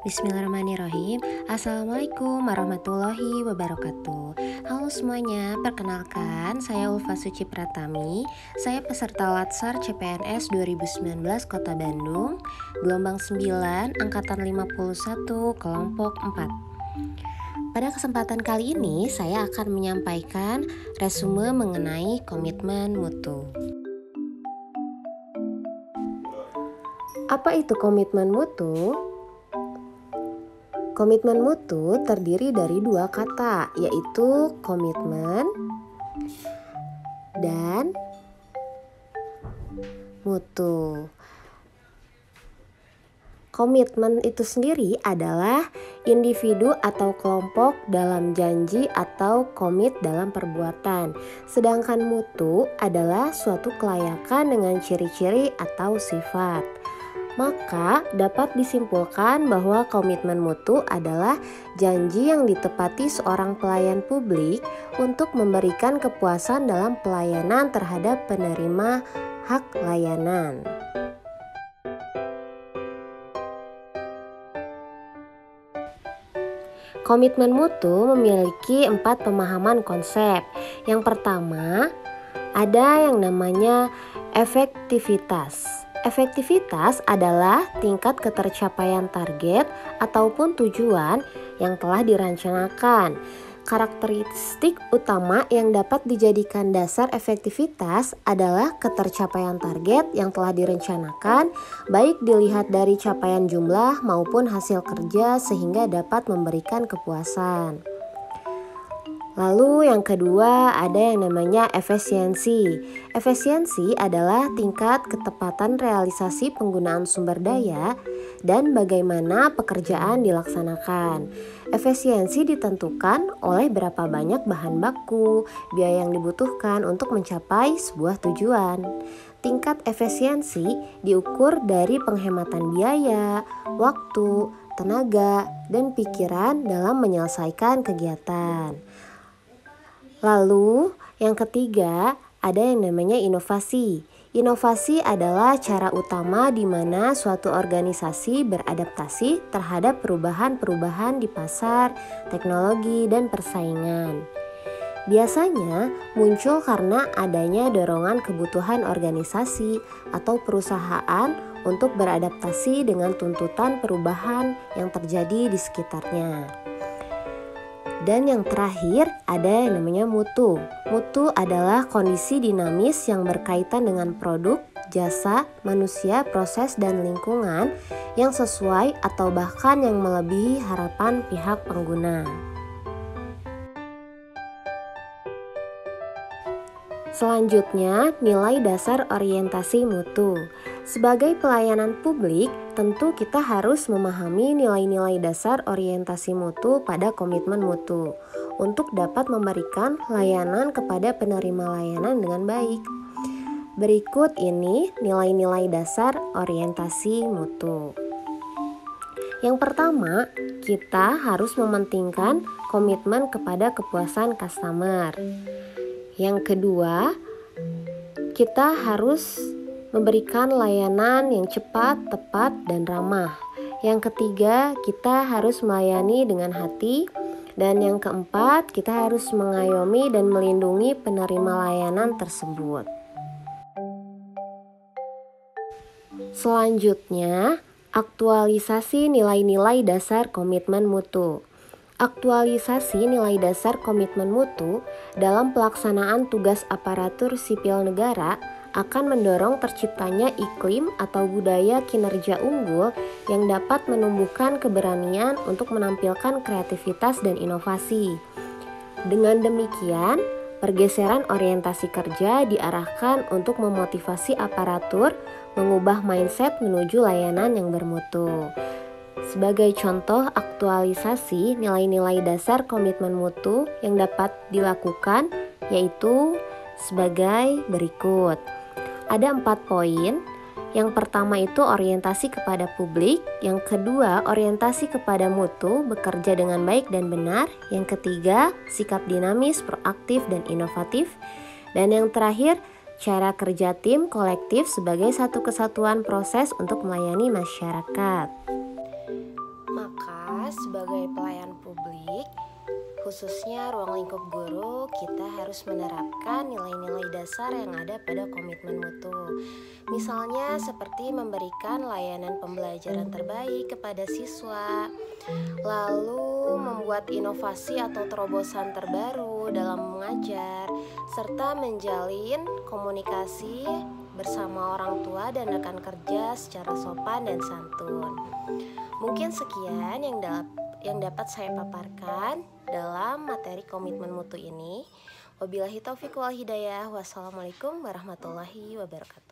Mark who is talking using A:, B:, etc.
A: Bismillahirrahmanirrahim. Assalamualaikum warahmatullahi wabarakatuh. Halo semuanya, perkenalkan saya Ulfa Suci Pratami. Saya peserta Latsar CPNS 2019 Kota Bandung, gelombang 9, angkatan 51, kelompok 4. Pada kesempatan kali ini saya akan menyampaikan resume mengenai komitmen mutu. Apa itu komitmen mutu? Komitmen mutu terdiri dari dua kata, yaitu komitmen dan mutu. Komitmen itu sendiri adalah individu atau kelompok dalam janji atau komit dalam perbuatan. Sedangkan mutu adalah suatu kelayakan dengan ciri-ciri atau sifat. Maka dapat disimpulkan bahwa komitmen mutu adalah janji yang ditepati seorang pelayan publik untuk memberikan kepuasan dalam pelayanan terhadap penerima hak layanan. Komitmen mutu memiliki 4 pemahaman konsep. Yang pertama, ada yang namanya efektivitas. Efektivitas adalah tingkat ketercapaian target ataupun tujuan yang telah direncanakan. Karakteristik utama yang dapat dijadikan dasar efektivitas adalah ketercapaian target yang telah direncanakan, baik dilihat dari capaian jumlah maupun hasil kerja sehingga dapat memberikan kepuasan. Lalu yang kedua ada yang namanya efisiensi. Efisiensi adalah tingkat ketepatan realisasi penggunaan sumber daya dan bagaimana pekerjaan dilaksanakan. Efisiensi ditentukan oleh berapa banyak bahan baku, biaya yang dibutuhkan untuk mencapai sebuah tujuan. Tingkat efisiensi diukur dari penghematan biaya, waktu, tenaga, dan pikiran dalam menyelesaikan kegiatan. Lalu yang ketiga ada yang namanya inovasi. Inovasi adalah cara utama di mana suatu organisasi beradaptasi terhadap perubahan-perubahan di pasar, teknologi, dan persaingan. Biasanya muncul karena adanya dorongan kebutuhan organisasi atau perusahaan untuk beradaptasi dengan tuntutan perubahan yang terjadi di sekitarnya. Dan yang terakhir ada yang namanya mutu. Mutu adalah kondisi dinamis yang berkaitan dengan produk, jasa, manusia, proses, dan lingkungan yang sesuai atau bahkan yang melebihi harapan pihak pengguna. Selanjutnya, nilai dasar orientasi mutu. Sebagai pelayanan publik, tentu kita harus memahami nilai-nilai dasar orientasi mutu pada komitmen mutu untuk dapat memberikan layanan kepada penerima layanan dengan baik. Berikut ini nilai-nilai dasar orientasi mutu. Yang pertama, kita harus mementingkan komitmen kepada kepuasan customer. Yang kedua, kita harus memberikan layanan yang cepat, tepat, dan ramah. Yang ketiga, kita harus melayani dengan hati. Dan yang keempat, kita harus mengayomi dan melindungi penerima layanan tersebut. Selanjutnya, aktualisasi nilai-nilai dasar komitmen mutu. Aktualisasi nilai dasar komitmen mutu dalam pelaksanaan tugas aparatur sipil negara akan mendorong terciptanya iklim atau budaya kinerja unggul yang dapat menumbuhkan keberanian untuk menampilkan kreativitas dan inovasi. Dengan demikian, pergeseran orientasi kerja diarahkan untuk memotivasi aparatur mengubah mindset menuju layanan yang bermutu. Sebagai contoh aktualisasi nilai-nilai dasar komitmen mutu yang dapat dilakukan yaitu sebagai berikut. Ada 4 poin. Yang pertama itu orientasi kepada publik, yang kedua orientasi kepada mutu, bekerja dengan baik dan benar, yang ketiga sikap dinamis, proaktif dan inovatif, dan yang terakhir cara kerja tim kolektif sebagai satu kesatuan proses untuk melayani masyarakat. khususnya ruang lingkup guru, kita harus menerapkan nilai-nilai dasar yang ada pada komitmen mutu. Misalnya seperti memberikan layanan pembelajaran terbaik kepada siswa, lalu membuat inovasi atau terobosan terbaru dalam mengajar, serta menjalin komunikasi bersama orang tua dan rekan kerja secara sopan dan santun. Mungkin sekian yang dapat saya paparkan dalam materi komitmen mutu ini. Wabillahi taufiq wal hidayah. Wassalamualaikum warahmatullahi wabarakatuh.